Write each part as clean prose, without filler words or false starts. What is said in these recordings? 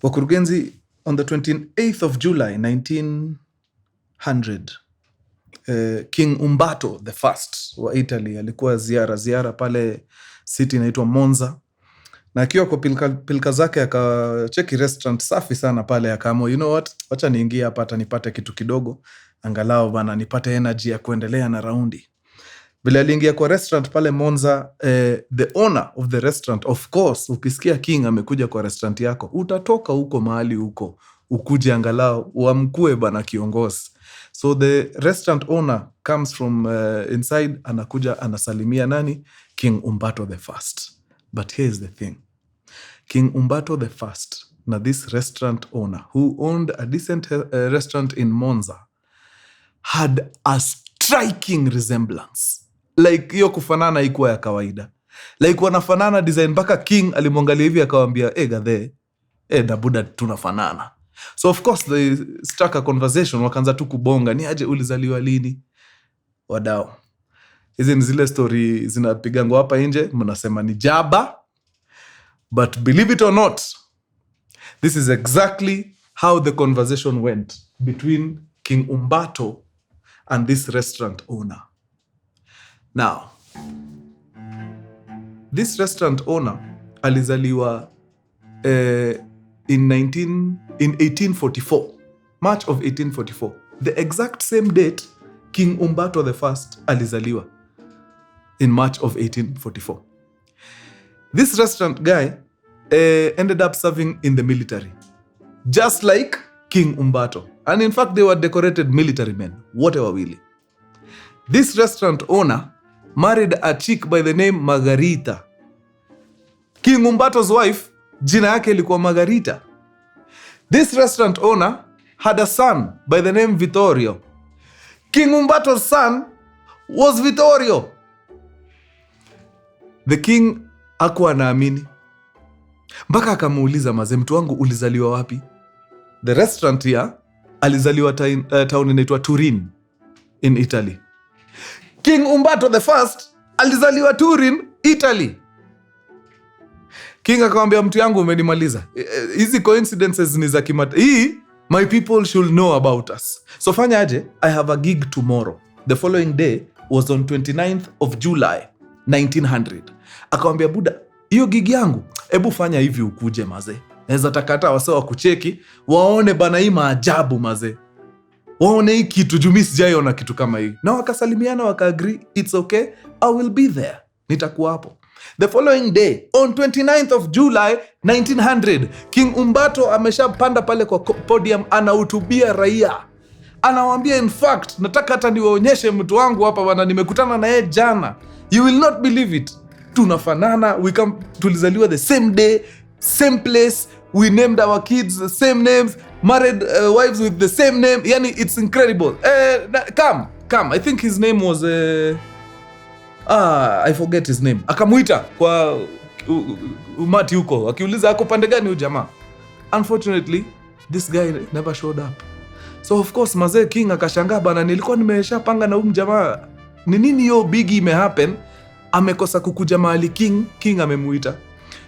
Wakurugenzi, on the 28th of July 1900, King Umberto the First wa Italy alikuwa ziara pale city inaitwa Monza, na akiwa kwa pilka zake akacheki restaurant safi sana pale, akaamua, you know what, wacha niingie hapa hata nipate kitu kidogo, angalau bana nipate energy ya kuendelea na raundi. Bila aliingia kwa restaurant pale Monza, the owner of the restaurant, of course, ukisikia King amekuja kwa restaurant yako, utatoka huko mahali huko, ukuje angalau uamkue bana kiongozi. So the restaurant owner comes from inside, anakuja anasalimia nani? King Umberto the First. But here's the thing. King Umberto the First, na this restaurant owner who owned a decent restaurant in Monza, had a striking resemblance. Like hiyo kufanana ikuwa ya kawaida. Like wanafanana design, mpaka King alimwangalia hivi akawambia, gathe, dabuda tunafanana. So of course they struck a conversation, wakaanza tu kubonga, ni aje ulizaliwa lini? Wadao. Hizi ni zile story zinapigangwa hapa nje, mnasema ni jaba. But believe it or not, this is exactly how the conversation went between King Umberto and this restaurant owner. Now, this restaurant owner alizaliwa in 1844, March of 1844. The exact same date King Umberto the First alizaliwa, in March of 1844. This restaurant guy ended up serving in the military, just like King Umberto. And in fact, they were decorated military men, whatever really. This restaurant owner married a chick by the name Margarita. King Umberto's wife, jina yake ilikuwa Margarita. This restaurant owner had a son by the name Vittorio. King Umberto's son was Vittorio. The king hakuwa anaamini, mpaka akamuuliza, mazee, mtu wangu ulizaliwa wapi? The restaurant here alizaliwa town inaitwa Turin in Italy. King Umberto the First alizaliwa Turin, Italy. King akamwambia, mtu yangu umenimaliza. Hizi coincidences ni za kimata. Hii, my people should know about us. So fanya aje, I have a gig tomorrow. The following day was on 29th of July 1900. Akamwambia, buda, hiyo gig yangu, ebu fanya hivi ukuje maze. Naweza takata wasewa kucheki, waone bana hii maajabu maze. Waone hii kitu, jumi sijaiona kitu kama hii. Na wakasalimiana, waka-agree, it's okay, I will be there. Nitakuwa hapo. The following day, on 29th of July 1900, King Umberto ameshapanda pale kwa podium, anahutubia raia. Anawaambia, in fact, nataka hata niwaonyeshe mtu wangu hapa bana, nimekutana na yeye jana. You will not believe it. Tunafanana, tulizaliwa the same day, same place, we named our kids the same names, married wives with the same name. Yani, it's incredible. Come. I think his name was I forget his name. Akamuita kwa umati huko, akiuliza ako pande gani huyu jamaa. Unfortunately, this guy never showed up. So of course mazee King akashangaa bana, nilikuwa nimeshapanga na huyu jamaa. Ni nini hiyo bigi imehappen? Amekosa kukuja mahali King amemuita.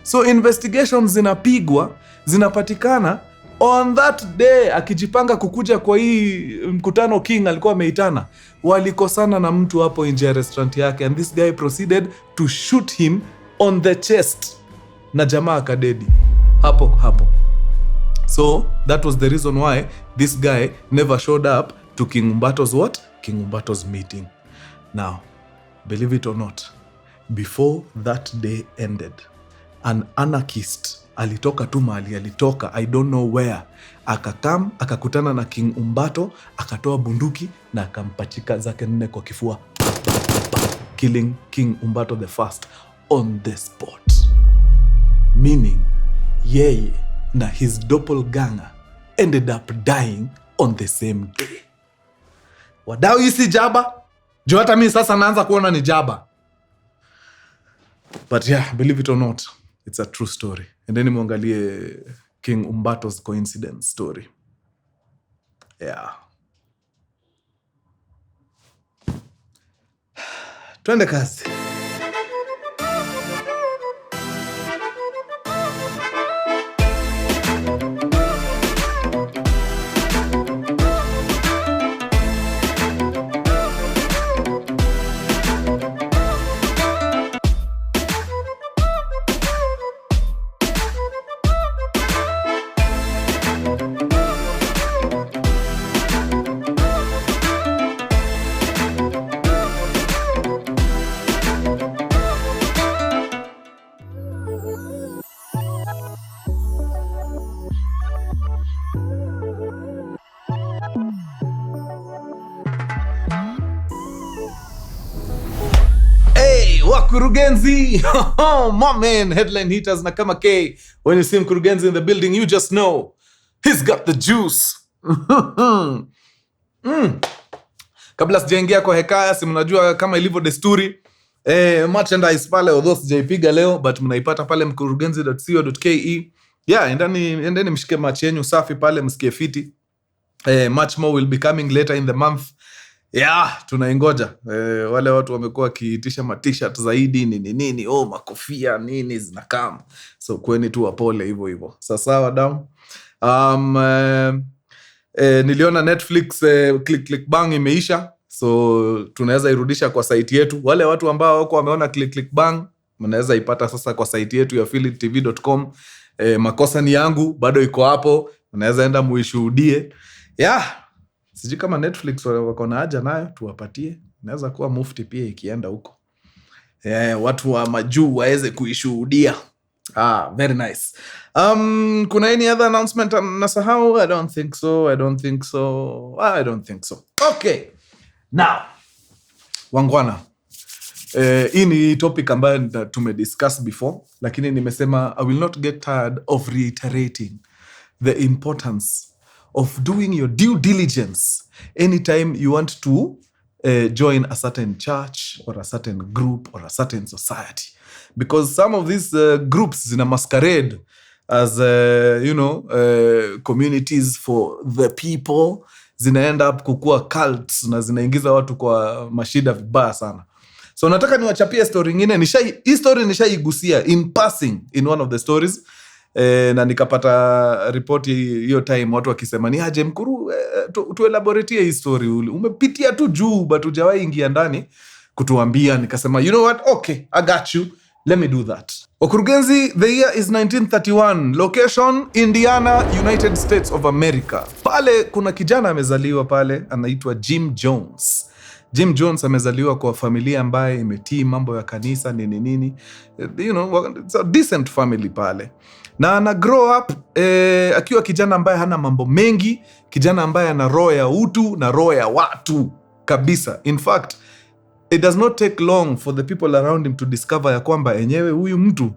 So investigations zinapigwa, zinapatikana. On that day, akijipanga kukuja kwa hii mkutano King alikuwa ameitana, walikosana na mtu hapo nje ya restaurant yake, and this guy proceeded to shoot him on the chest. Na jamaa akadedi hapo. So that was the reason why this guy never showed up to King Umberto's what? King Umberto's meeting. Now, believe it or not, before that day ended, an anarchist alitoka tu mahali alitoka, I don't know where, akakutana na King Umberto, akatoa bunduki na akampachika zake 4 kwa kifua, killing King Umberto the First on the spot. Meaning, yeye na his doppelganger ended up dying on the same day. Wadau, hii si jaba? Jo, hata mimi sasa naanza kuona ni jaba. But yeah, believe it or not, it's a true story. And then muangalie King Umberto's coincidence story. Yeah. Twende kazi. Mkurugenzi. My man, headline hitters na kama K. When you see Mkurugenzi in the building, you just know he's got the juice. Kabla sijaingia kwa hekaya, si mnajua kama ilivyo desturi, merchandise pale, although sijaipiga leo, but mnaipata pale mkurugenzi.co.ke. Yeah, endeni mshike match yenu safi pale, msikie fiti. Much more will be coming later in the month. Yeah, tunaingoja. Wale watu wamekuwa wakiitisha ma-t-shirt zaidi, nini, makofia, nini zinakam. So kweni tu wapole hivyo. Sasa wadau. Niliona Netflix click bang imeisha. So tunaweza irudisha kwa site yetu. Wale watu ambao wako wameona click bang, mnaweza ipata sasa kwa site yetu ya affiliatetv.com. Makosa ni yangu, bado iko hapo. Mnaweza enda muishuhudie. Yeah. Sijui kama Netflix wako na haja nayo, tuwapatie. Inaweza kuwa mufti pia ikienda huko. Watu wa majuu waweze kuishuhudia. Very nice. Kuna any other announcement nasahau? I don't think so. Okay. Now, wangwana. Hii ni topic ambayo tumediscuss before, lakini nimesema I will not get tired of reiterating the importance of doing your due diligence anytime you want to join a certain church or a certain group or a certain society. Because some of these groups zina masquerade as, communities for the people. Zina end up kukua cults na zinaingiza watu kwa mashida vibaya sana. So nataka niwachapie story nyingine. Hii story nishaigusia in passing in one of the stories. Na nikapata ripoti hiyo time watu wakisema ni aje Mkuru, tuelaboratie hii story. Umepitia tu juu but hujawahi ingia ndani kutuambia. Nikasema you know what, okay, I got you, let me do that. Mkurugenzi, the year is 1931, location Indiana, United States of America. Pale kuna kijana amezaliwa pale anaitwa Jim Jones. Jim Jones amezaliwa kwa familia ambaye imetii mambo ya kanisa nini. It's a decent family pale. Na ana grow up akiwa kijana ambaye hana mambo mengi, kijana ambaye ana roho ya utu na roho ya watu kabisa. In fact, it does not take long for the people around him to discover ya kwamba enyewe huyu mtu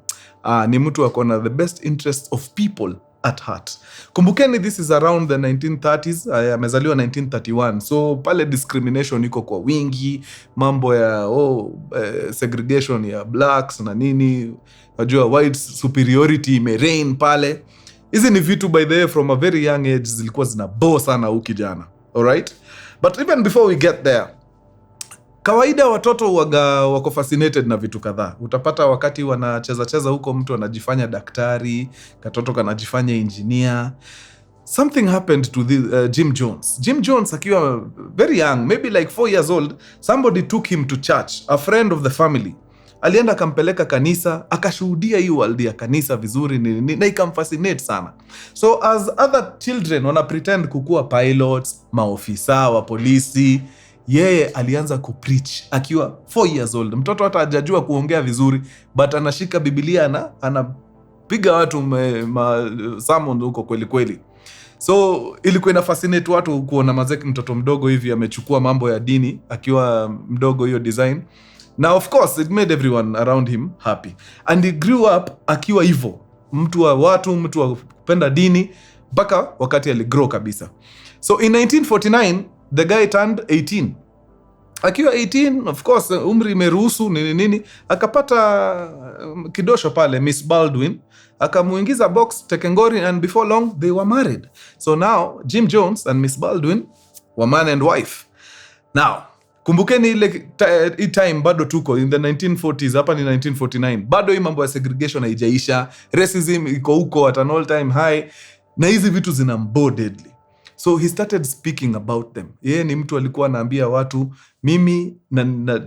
ni mtu akona the best interest of people at heart. Kumbukeni, this is around the 1930s. Amezaliwa 1931. So pale discrimination iko kwa wingi, mambo ya segregation ya blacks na nini, wajua white superiority reign pale. Hizi ni vitu by the way from a very young age zilikuwa zinabo sana huyu kijana. Alright? But even before we get there, kawaida watoto wako fascinated na vitu kadhaa. Utapata wakati wanacheza huko mtu anajifanya daktari, katoto kanajifanya engineer. Something happened to Jim Jones. Jim Jones akiwa very young, maybe like 4 years old, somebody took him to church, a friend of the family. Alienda akampeleka kanisa, akashuhudia hiyo world ya kanisa vizuri na ikamfascinate sana. So as other children wana pretend kukua pilots, maofisa wa polisi, yeye alianza kupreach akiwa 4 years old. Mtoto hata hajajua kuongea vizuri, but anashika Biblia anapiga watu sermon huko kweli. So ilikuwa ina fascinate watu kuona mazeki mtoto mdogo hivi amechukua mambo ya dini akiwa mdogo, hiyo design. Now of course it made everyone around him happy. And he grew up akiwa hivyo, mtu wa watu, mtu wa kupenda dini, mpaka wakati aligrow kabisa. So in 1949 the guy turned 18. Akiwa 18, of course, umri imeruhusu nini, akapata kidosho pale, Miss Baldwin, akamuingiza box Tekengori, and before long they were married. So now Jim Jones and Miss Baldwin were man and wife. Now, kumbukeni ile time bado tuko in the 1940s, hapa ni 1949. Bado hii mambo ya segregation haijaisha, racism iko huko at an all time high, na hizi vitu zina deadly. So he started speaking about them. Yeye ni mtu alikuwa anaambia watu, mimi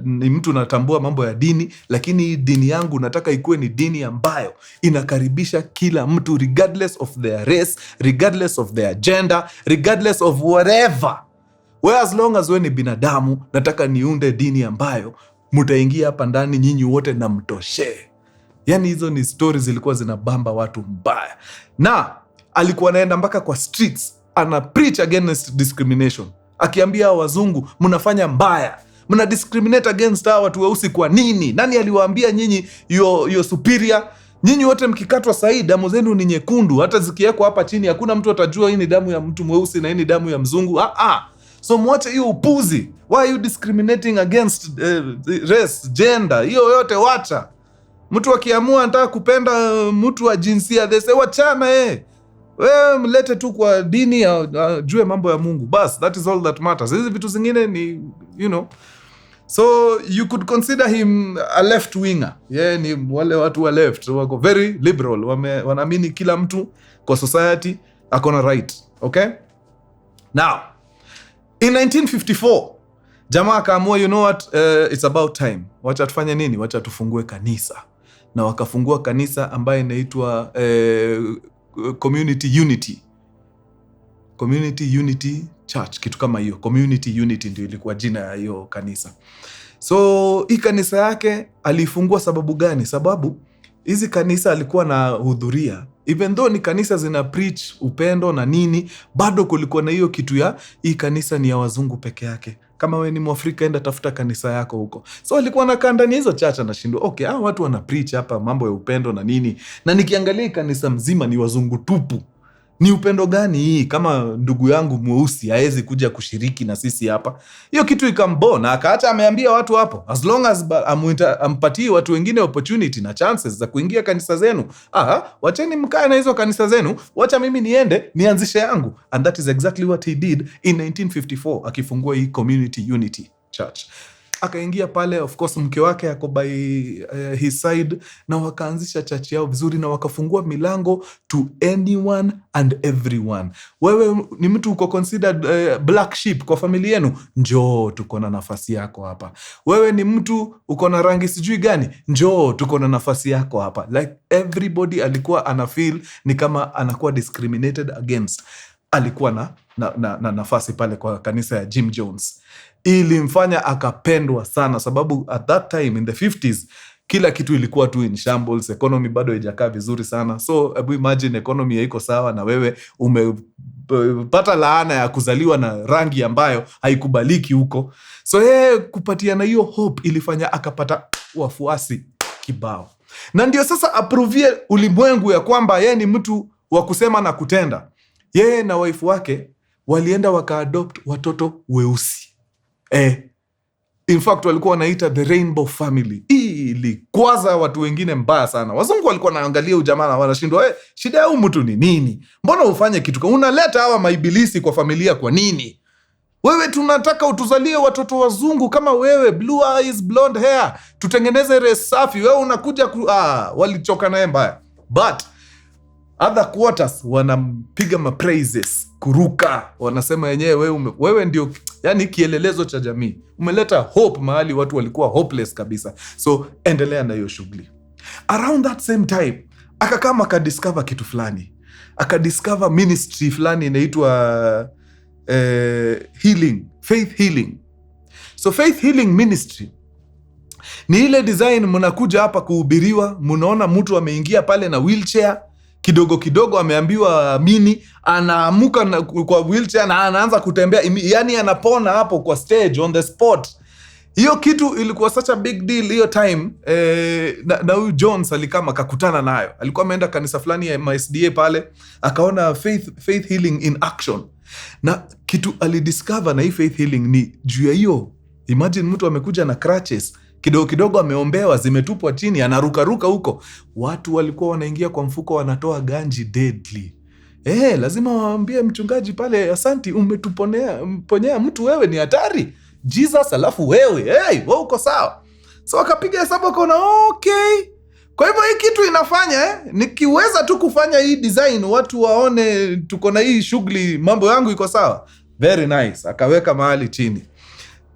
ni mtu natambua mambo ya dini, lakini dini yangu nataka ikuwe ni dini ambayo inakaribisha kila mtu regardless of their race, regardless of their gender, regardless of whatever. Where as long as we ni binadamu, nataka niunde dini ambayo mutaingia hapa ndani nyinyi wote na mtoshe. Yani hizo ni stories zilikuwa zinabamba watu mbaya. Na alikuwa anaenda mpaka kwa streets, ana preach against discrimination, akiambia wazungu mnafanya mbaya, Mna discriminate against hawa watu weusi kwa nini? Nani aliwaambia nyinyi you're superior? Nyinyi wote mkikatwa sahi damu zenu ni nyekundu, hata zikiwekwa hapa chini hakuna mtu atajua hii ni damu ya mtu mweusi na hii ni damu ya mzungu. So mwache hiyo upuzi. Why are you discriminating against race, gender? Hiyo yote wacha. Mtu akiamua anataka kupenda mtu wa jinsia, they say wachana wewe mlete tu kwa dini ajue mambo ya Mungu. Bas, that is all that matters. Hizi vitu zingine ni So you could consider him a left winger. Ni wale watu wa left wako very liberal, wanaamini kila mtu kwa society akona right. Okay? Now, in 1954, jamaa akaamua, you know what, it's about time. Wacha tufanye nini? Wacha tufungue kanisa. Na wakafungua kanisa ambaye inaitwa Community Unity Church, kitu kama hiyo. Community Unity ndio ilikuwa jina ya hiyo kanisa. So hii kanisa yake alifungua sababu gani? Sababu hizi kanisa alikuwa na hudhuria, even though ni kanisa zina preach upendo na nini, bado kulikuwa na hiyo kitu ya hii kanisa ni ya wazungu peke yake. Kama we ni Mwafrika, enda tafuta kanisa yako huko. So alikuwa anakaa ndani hizo church anashindwa, okay, watu wana preach hapa mambo ya upendo na nini, na nikiangalia kanisa mzima ni wazungu tupu. Ni upendo gani hii kama ndugu yangu mweusi haezi kuja kushiriki na sisi hapa? Hiyo kitu ikambona, akaacha ameambia watu hapo, as long as ampatii watu wengine opportunity na chances za kuingia kanisa zenu, wacheni mkae na hizo kanisa zenu, wacha mimi niende nianzishe yangu. And that is exactly what he did in 1954, akifungua hii Community Unity Church. Akaingia pale, of course mke wake ako by his side, na wakaanzisha church yao vizuri na wakafungua milango to anyone and everyone. Wewe ni mtu uko considered black sheep kwa familia yenu, njoo tuko na nafasi yako hapa. Wewe ni mtu uko na rangi sijui gani, njoo tuko na nafasi yako hapa. Like everybody alikuwa ana feel ni kama anakuwa discriminated against. Alikuwa na nafasi pale kwa kanisa ya Jim Jones. Ilimfanya akapendwa sana, sababu at that time in the 50s kila kitu ilikuwa tu in shambles, economy bado haijakaa vizuri sana. So hebu imagine economy haiko sawa na wewe umepata laana ya kuzaliwa na rangi ambayo haikubaliki huko. So kupatiana hiyo hope ilifanya akapata wafuasi kibao. Na ndio sasa aprovie ulimwengu ya kwamba yeye ni mtu wa kusema na kutenda. Yeye na wife wake walienda wakaadopt watoto weusi. In fact walikuwa wanaita the Rainbow Family. Ilikwaza watu wengine mbaya sana. Wazungu walikuwa wanaangalia ujamaa na wanashindwa, shida ya mtu ni nini? Mbona ufanye kitu? Unaleta hawa maibilisi kwa familia kwa nini? Wewe tunataka utuzalie watoto wazungu kama wewe, blue eyes, blonde hair, tutengeneze race safi. Wewe unakuja walichoka naye mbaya. But other quarters wanampiga praises, kuruka, wanasema yenyewe wewe ndio yani kielelezo cha jamii. Umeleta hope mahali watu walikuwa hopeless kabisa. So endelea na hiyo shughuli. Around that same time akakama akadiscover kitu fulani. Akadiscover ministry fulani inaitwa healing, faith healing. So faith healing ministry ni ile design mnakuja hapa kuhubiriwa, mnaona mtu ameingia pale na wheelchair, kidogo kidogo ameambiwa amini, anaamuka kwa wheelchair na anaanza kutembea, yani anapona hapo kwa stage on the spot. Hiyo kitu ilikuwa such a big deal hiyo time. Na huyu Jones alikama akakutana nayo. Alikuwa ameenda kanisa fulani ya MSDA pale, akaona faith healing in action. Na kitu alidiscover na hii faith healing ni juu ya hiyo. Imagine mtu amekuja na crutches, kidogo kidogo ameombewa, zimetupwa chini, anarukaruka huko. Watu walikuwa wanaingia kwa mfuko wanatoa ganji deadly. Lazima waambie mchungaji pale, asanti umetuponyea mtu, wewe ni hatari. Jesus alafu wewe uko sawa. So akapiga hesabu akaona okay. Kwa hivyo hii kitu inafanya nikiweza tu kufanya hii design watu waone tuko na hii shughuli, mambo yangu iko sawa. Very nice. Akaweka mahali chini.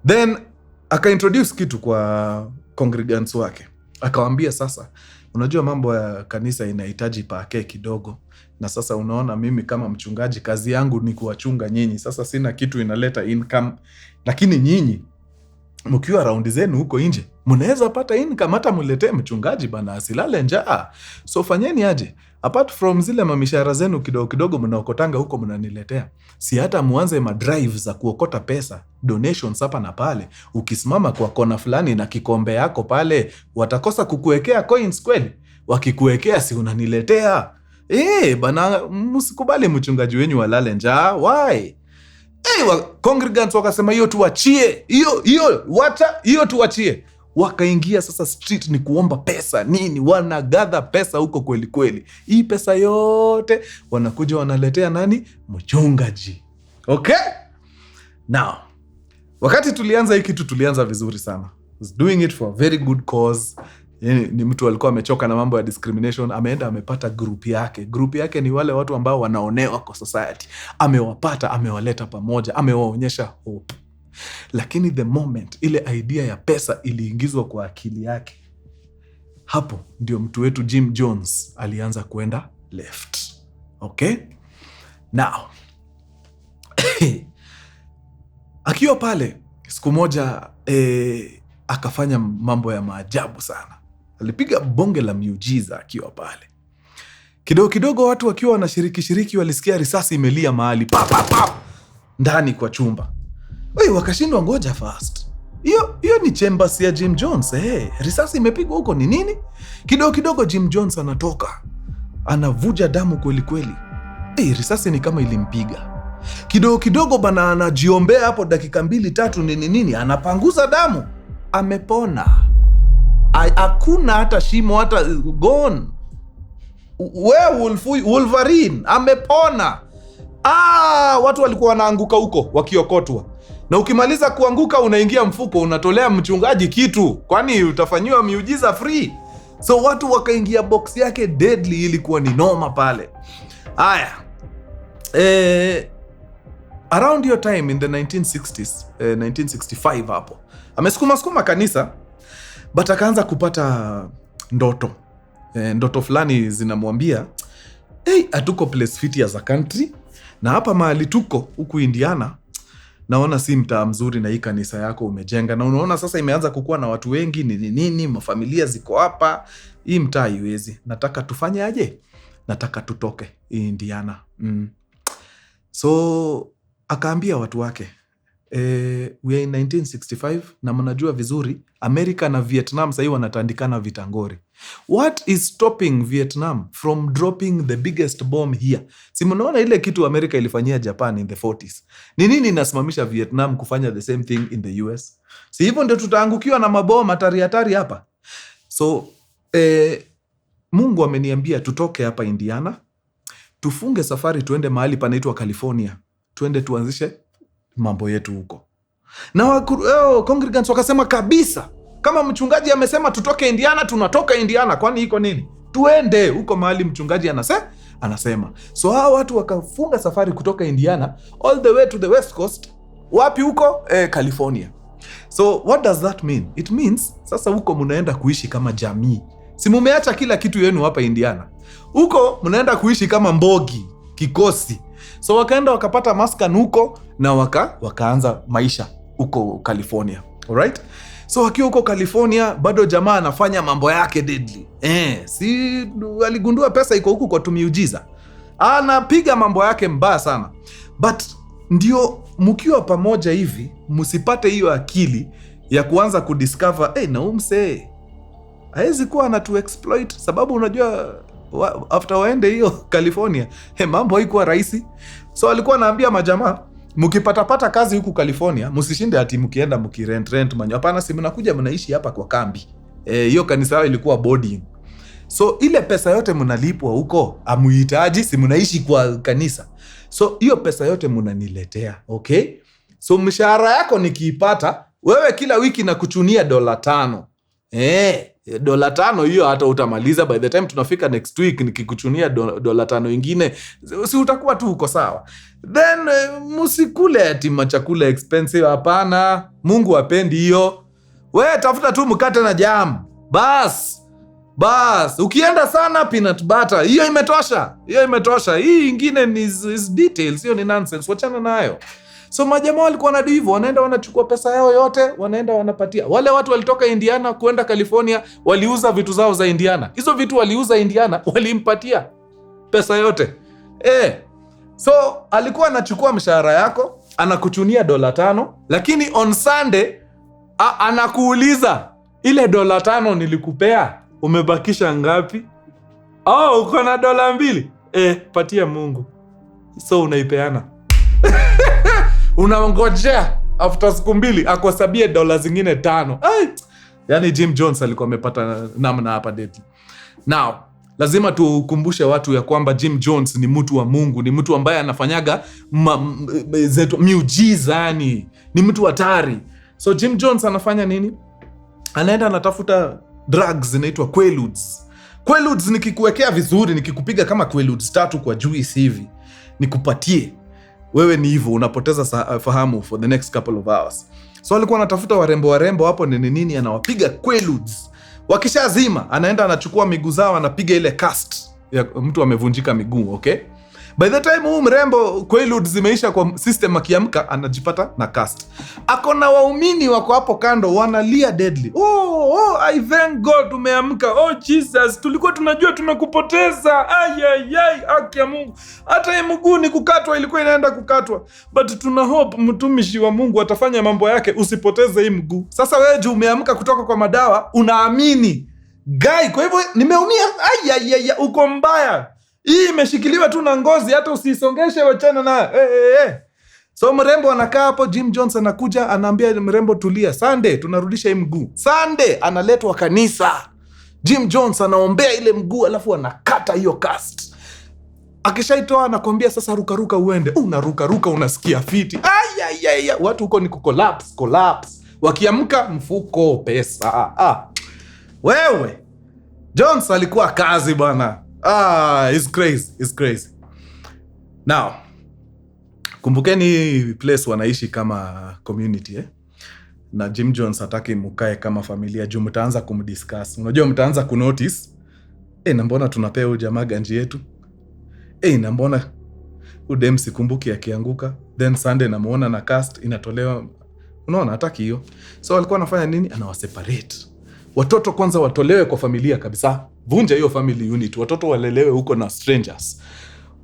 Then akaintroduce kitu kwa congregants wake. Akawaambia sasa, unajua mambo ya kanisa inahitaji pake kidogo. Na sasa unaona mimi kama mchungaji kazi yangu ni kuwachunga nyinyi. Sasa sina kitu inaleta income. Lakini nyinyi mkiwa raundi zenu huko nje, mnaweza pata income hata mletee mchungaji bana asilale njaa. So fanyeni aje, apart from zile mamishara zenu kidogo kidogo mnaokotanga huko mnaniletea, si hata muanze madrive za kuokota pesa, donations hapa na pale. Ukisimama kwa kona fulani na kikombe yako pale, watakosa kukuwekea coins kweli? Wakikuwekea si unaniletea? Bana, msikubali mchungaji wenyu walale njaa. Why? Congregants wakasema hiyo tuachie, hiyo tuachie. Wakaingia sasa street ni kuomba pesa nini, wanagather pesa huko kweli kweli. Hii pesa yote wanakuja wanaletea nani? Mchungaji. Okay? Now, wakati tulianza hii kitu tulianza vizuri sana. Was doing it for a very good cause. Ni mtu alikuwa amechoka na mambo ya discrimination, ameenda amepata group yake. Group yake ni wale watu ambao wanaonewa kwa society. Amewapata, amewaleta pamoja, amewaonyesha hope. Lakini the moment ile idea ya pesa iliingizwa kwa akili yake, hapo ndio mtu wetu Jim Jones alianza kwenda left. Okay? Now, akiwa pale siku moja akafanya mambo ya maajabu sana. Alipiga bonge la miujiza akiwa pale. Kidogo kidogo watu wakiwa wanashiriki walisikia risasi imelia mahali pap ndani kwa chumba. Wakashindwa, ngoja fast. Hiyo ni chambers ya Jim Jones. Risasi imepigwa huko ni nini? Kidogo kidogo Jim Jones anatoka. Anavuja damu kweli kweli. Risasi ni kama ilimpiga. Kidogo kidogo bana anajiombea hapo dakika 2-3 nini anapanguza damu. Amepona. Hakuna hata shimo hata gone. Wolverine amepona. Watu walikuwa wanaanguka huko wakiokotwa. Na ukimaliza kuanguka unaingia mfuko, unatolea mchungaji kitu, kwani utafanyiwa miujiza free. So watu wakaingia box yake deadly, ilikuwa ni noma pale. Haya. Around your time in the 1960s, 1965 hapo. Amesukuma kanisa, but akaanza kupata ndoto. Ndoto fulani zinamwambia, hatuko place fit as a country, na hapa mahali tuko huku Indiana, naona si mtaa mzuri na hii kanisa yako umejenga. Na unaona sasa imeanza kukua na watu wengi nini, mafamilia ziko hapa. Hii mtaa haiwezi. Nataka tufanye aje? Nataka tutoke Indiana. So akaambia watu wake, we are in 1965 na mnajua vizuri America na Vietnam sasa wanatandikana vitangori. What is stopping Vietnam from dropping the biggest bomb here? Si mnaona ile kitu America ilifanyia Japan in the 40s. Ni nini inasimamisha Vietnam kufanya the same thing in the US? Si hivyo ndio tutaangukiwa na mabomu hatari hapa. So Mungu ameniambia tutoke hapa Indiana, tufunge safari tuende mahali panaitwa California. Tuende tuanzishe mambo yetu huko. Na congregants wakasema kabisa, kama mchungaji amesema tutoke Indiana, tunatoka Indiana, kwani iko nini? Tuende huko mahali mchungaji anasema. So hao watu wakafunga safari kutoka Indiana all the way to the West Coast. Wapi huko? California. So what does that mean? It means sasa huko mnaenda kuishi kama jamii. Si mumeacha kila kitu yenu hapa Indiana. Huko mnaenda kuishi kama mbogi, kikosi. So wakaenda wakapata maskan huko na wakaanza maisha huko California. Alright? So wakiwa huko California bado jamaa anafanya mambo yake deadly. Si aligundua pesa iko huko kwa tumiujiza. Anapiga mambo yake mbaya sana. But ndio mkiwa pamoja hivi msipate hiyo akili ya kuanza kudiscover na umse hawezi kuwa anatu exploit, sababu unajua after waende hiyo California mambo haikuwa rahisi. So alikuwa anaambia majamaa, mkipata kazi huku California msishinde ati mkienda mkirent manyo. Hapana, si mnakuja mnaishi hapa kwa kambi. Hiyo kanisa yao ilikuwa boarding. So ile pesa yote mnalipwa huko amuhitaji, si mnaishi kwa kanisa. So hiyo pesa yote mnaniletea, okay? So mshahara yako nikiipata, wewe kila wiki nakuchunia $5. $5 hiyo hata utamaliza by the time tunafika next week. Nikikuchunia $5 ingine, si utakuwa tu uko sawa. Then musikule ati machakula expensive, hapana. Mungu hapendi hiyo. Wewe tafuta tu mkate na jam. Bas, ukienda sana peanut butter, hiyo imetosha. Hii ingine ni is details, hiyo ni nonsense, wachana nayo. So majamaa walikuwa wanadu hivyo, wanaenda wanachukua pesa yao yote, wanaenda wanapatia. Wale watu walitoka Indiana kuenda California, waliuza vitu zao za Indiana. Hizo vitu waliuza Indiana, walimpatia pesa yote. So alikuwa anachukua mshahara yako, anakuchunia $5, lakini on Sunday anakuuliza, ile $5 nilikupea, umebakisha ngapi? Uko na $2. Patia Mungu. So unaipeana. Unaongojea after siku 2 akusabie $5 zingine 5. Yani Jim Jones alikuwa amepata namna hapa deti. Now, lazima tukumbushe watu ya kwamba Jim Jones ni mtu wa Mungu, ni mtu ambaye anafanyaga miujiza, yani ni mtu hatari. So Jim Jones anafanya nini? Anaenda anatafuta drugs zinaitwa Quaaludes. Quaaludes nikikuwekea vizuri, nikikupiga kama Quaaludes 3 kwa juice hivi, nikupatie, wewe ni hivyo unapoteza fahamu for the next couple of hours. So alikuwa anatafuta warembo hapo nini, anawapiga Quaaludes. Wakishazima, anaenda anachukua miguu zao, anapiga ile cast ya mtu amevunjika miguu, okay? By the time huu mrembo Quaaludes zimeisha kwa system, akiamka anajipata na cast. Akona waumini wako hapo kando wanalia deadly. I thank God umeamka. Jesus, tulikuwa tunajua tumekupoteza. Haki ya Mungu. Hata hii mguu ni kukatwa, ilikuwa inaenda kukatwa. But tuna hope mtumishi wa Mungu atafanya mambo yake, usipoteze hii mguu. Sasa wewe juu umeamka kutoka kwa madawa, unaamini. Guy, kwa hivyo nimeumia. Uko mbaya. Hii imeshikiliwa tu na ngozi, hata usisongeshe, wachana na. So mrembo anakaa hapo, Jim Jones anakuja, anaambia mrembo tulia. Sunday tunarudisha hii mguu. Sunday analetwa kanisa. Jim Jones anaombea ile mguu, alafu anakata hiyo cast. Akishaitoa anakwambia sasa ruka uende. Unaruka unasikia fiti. Watu huko ni collapse. Wakiamka mfuko pesa. Wewe Jones alikuwa kazi bwana. It's crazy. Now, kumbukeni place wanaishi kama community, na Jim Jones hataki mukae kama familia, juu mtaanza kumdiscuss. Unajua mtaanza kunotice, na mbona tunapea huyu jamaa ganji yetu? Na mbona udem sikumbuki akianguka, then Sunday namuona na cast inatolewa. Unaona, hataki hiyo. So alikuwa anafanya nini? Anawaseparate. Watoto kwanza watolewe kwa familia kabisa. Vunja hiyo family unit. Watoto walelewe huko na strangers.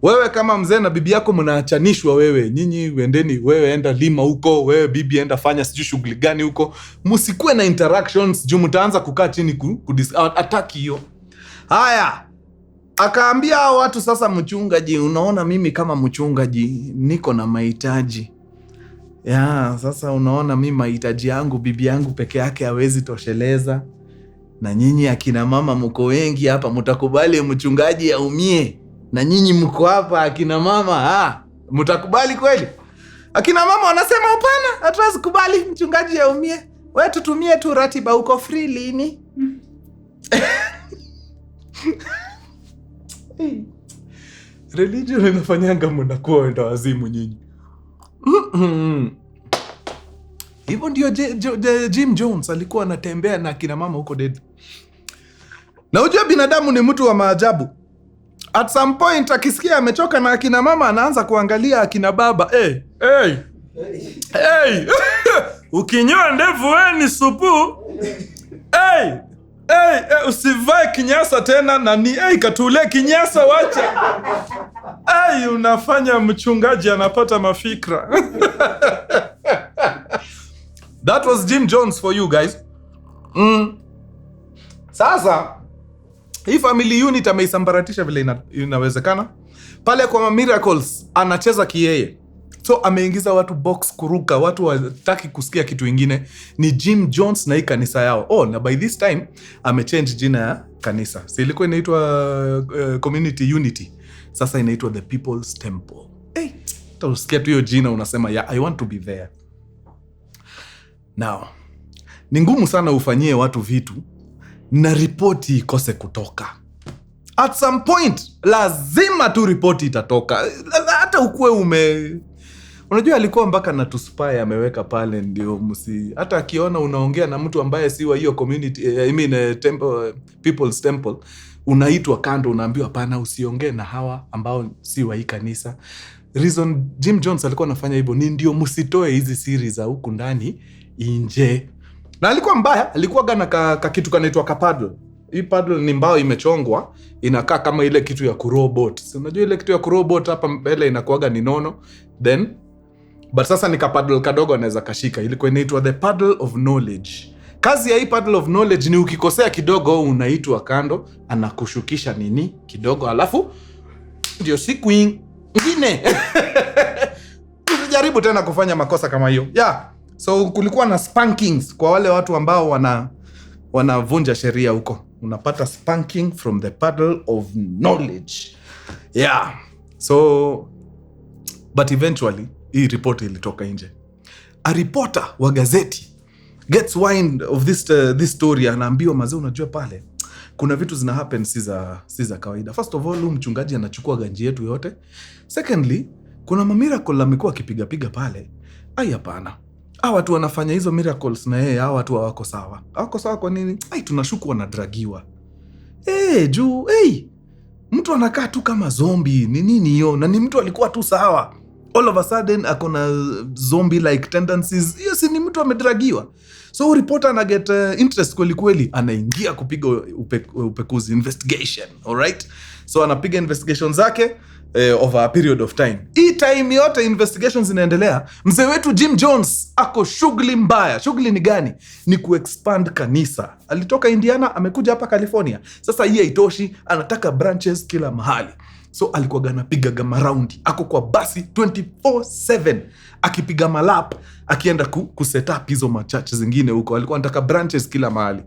Wewe kama mzee na bibi yako mnaachanishwa wewe. Nyinyi wendeni, wewe enda lima huko, wewe bibi enda fanya sijui shughuli gani huko. Msikuwe na interactions, juu mtaanza kukaa chini ataki hiyo. Haya. Akaambia watu sasa, mchungaji, unaona mimi kama mchungaji niko na mahitaji. Sasa unaona mimi mahitaji yangu bibi yangu peke yake hawezi tosheleza. Na nyinyi akina mama mko wengi hapa, mtakubali mchungaji aumie? Na nyinyi mko hapa akina mama, mtakubali kweli? Akina mama wanasema hapana, hatuwezi kubali mchungaji aumie. Wewe tutumie tu ratiba, uko free lini? Religion inafanyanga mnakuwa wenda wazimu nyinyi. Hivyo ndio Jim Jones alikuwa anatembea na akina mama huko dead. Na unajua binadamu ni mtu wa maajabu. At some point akisikia amechoka na akina mama, anaanza kuangalia akina baba. Ukinyoa ndevu wewe ni supu. Usivae kinyasa tena nani. Katule kinyasa wacha. Unafanya mchungaji anapata mafikra. That was Jim Jones for you guys. Sasa hii family unit ameisambaratisha vile inawezekana. Pale kwa miracles anacheza kiyeye. So ameingiza watu box kuruka, watu wataki kusikia kitu ingine. Ni Jim Jones na hii kanisa yao. Na by this time amechange jina ya kanisa. So ilikuwa inaitwa Community Unity. Sasa inaitwa The People's Temple. Utasikia tu hiyo jina unasema I want to be there. Now, ni ngumu sana ufanyie watu vitu na ripoti ikose kutoka. At some point lazima tu ripoti itatoka. Hata ukue unajua alikuwa mpaka na tuspy ameweka pale, ndio hata akiona unaongea na mtu ambaye si wa hiyo community, temple, People's Temple, unaitwa kando, unaambiwa hapana, usiongee na hawa ambao si wa hii kanisa. reason Jim Jones alikuwa anafanya hivyo ni ndio msitoe hizi siri za huku ndani nje. Na alikuwa mbaya, alikuwa gana kitu kanaitwa paddle. Hii paddle ni mbao imechongwa, inakaa kama ile kitu ya kurobot. Si unajua ile kitu ya kurobot hapa mbele inakuaga ni nono. Then but sasa ni paddle kadogo anaweza kashika. Ilikuwa inaitwa the paddle of knowledge. Kazi ya hii paddle of knowledge ni ukikosea kidogo unaitwa kando, anakushukisha nini kidogo, alafu ndio siku ingine usijaribu tena kufanya makosa kama hiyo. Yeah. So kulikuwa na spankings kwa wale watu ambao wanavunja sheria huko. Unapata spanking from the paddle of knowledge. Yeah. So but eventually hii report ilitoka nje. A reporter wa gazeti gets wind of this story, anaambiwa mazee, unajua pale kuna vitu zina happen si za kawaida. First of all, mchungaji anachukua ganji yetu yote. Secondly, kuna miracle amekuwa akipiga pale. Hapana. Hawa watu wanafanya hizo miracles na hawa watu hawako sawa. Hawako sawa kwa nini? Tunashuku wanadragiwa. Juu, mtu anakaa tu kama zombie. Ni nini hiyo? Na ni mtu alikuwa tu sawa. All of a sudden akona zombie like tendencies. Hiyo si ni mtu amedragiwa. So reporter ana get interest kweli, anaingia kupiga upekuzi, investigation, all right? So anapiga investigation zake over a period of time. Hii time yote investigations inaendelea, mzee wetu Jim Jones ako shughuli mbaya. Shughuli ni gani? Ni kuexpand kanisa. Alitoka Indiana, amekuja hapa California. Sasa hii haitoshi, anataka branches kila mahali. So alikuwa anapiga maraundi, ako kwa basi 24/7 akipiga malap, akienda kuset up hizo machache zingine huko. Alikuwa anataka branches kila mahali.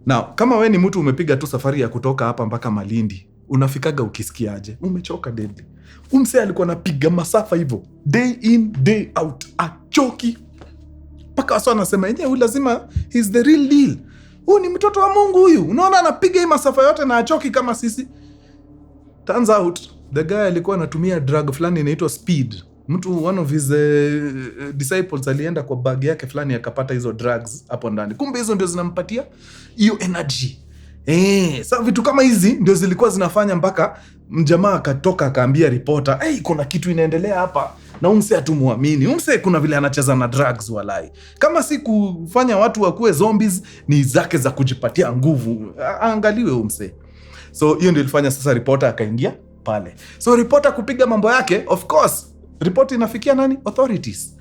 Now, kama wewe ni mtu umepiga tu safari ya kutoka hapa mpaka Malindi, unafikaga ukisikiaje? Umechoka deadly. Umse alikuwa anapiga masafa hivyo day in day out, achoki. Paka wasa anasema huyu lazima he's the real deal. Huyu ni mtoto wa Mungu huyu. Unaona anapiga hii masafa yote na achoki kama sisi. Turns out the guy alikuwa anatumia drug fulani inaitwa speed. Mtu one of his disciples alienda kwa bag yake fulani akapata hizo drugs hapo ndani. Kumbe hizo ndio zinampatia hiyo energy. Sasa vitu kama hizi ndio zilikuwa zinafanya mpaka mjamaa akatoka akaambia reporter, kuna kitu inaendelea hapa na umse atumuamini. Umse kuna vile anacheza na drugs walai. Kama si kufanya watu wakuwe zombies, ni zake za kujipatia nguvu. Angaliwe umse. So hiyo ndio ilifanya sasa reporter akaingia pale. So reporter kupiga mambo yake, of course, report inafikia nani? Authorities.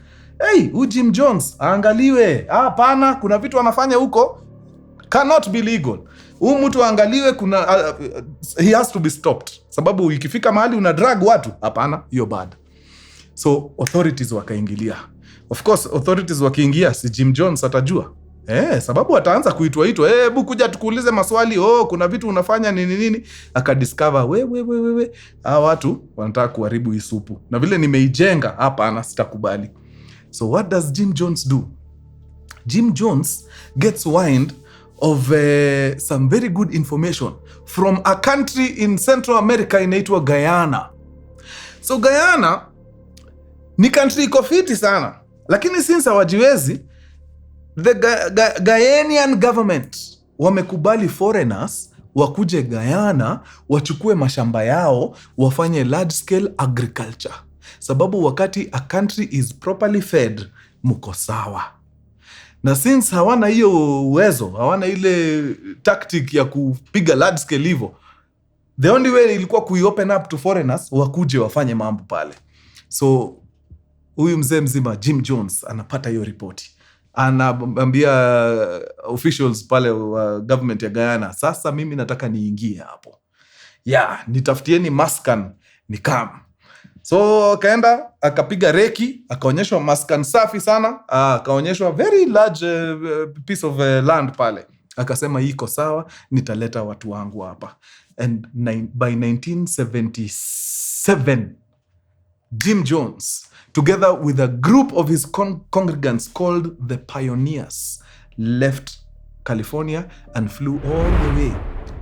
Jim Jones aangaliwe. Hapana, kuna vitu anafanya huko cannot be legal. Mtu aangaliwe, kuna he has to be stopped. Sababu ikifika mahali una drug watu, hapana, hiyo bad. So authorities wakaingilia. Of course, authorities wakiingia, si Jim Jones atajua. Sababu ataanza kuitwa, hebu kuja tukuulize maswali, kuna vitu unafanya nini. Akadiscover, we hawa watu wanataka kuharibu hii supu. Na vile nimeijenga, hapana, sitakubali. So what does Jim Jones do? Jim Jones gets wind of some very good information from a country in Central America inaitwa Guyana. So Guyana ni country iko fiti sana. Lakini since hawajiwezi, the Guyanian government wamekubali foreigners wakuje Guyana, wachukue mashamba yao, wafanye large scale agriculture. Sababu wakati a country is properly fed, mko sawa. Na since hawana hiyo uwezo, hawana ile tactic ya kupiga large scale hivyo, the only way ilikuwa kuiopen up to foreigners wakuje wafanye mambo pale. So huyu mzee mzima Jim Jones anapata hiyo ripoti. Anaambia officials pale wa government ya Guyana, sasa mimi nataka niingie hapo. Nitafutieni maskan nikam. So akaenda akapiga reki, akaonyeshwa maskan safi sana, akaonyeshwa very large piece of land pale. Akasema iko sawa, nitaleta watu wangu hapa. And by 1977, Jim Jones, together with a group of his congregants called the Pioneers, left California and flew all the way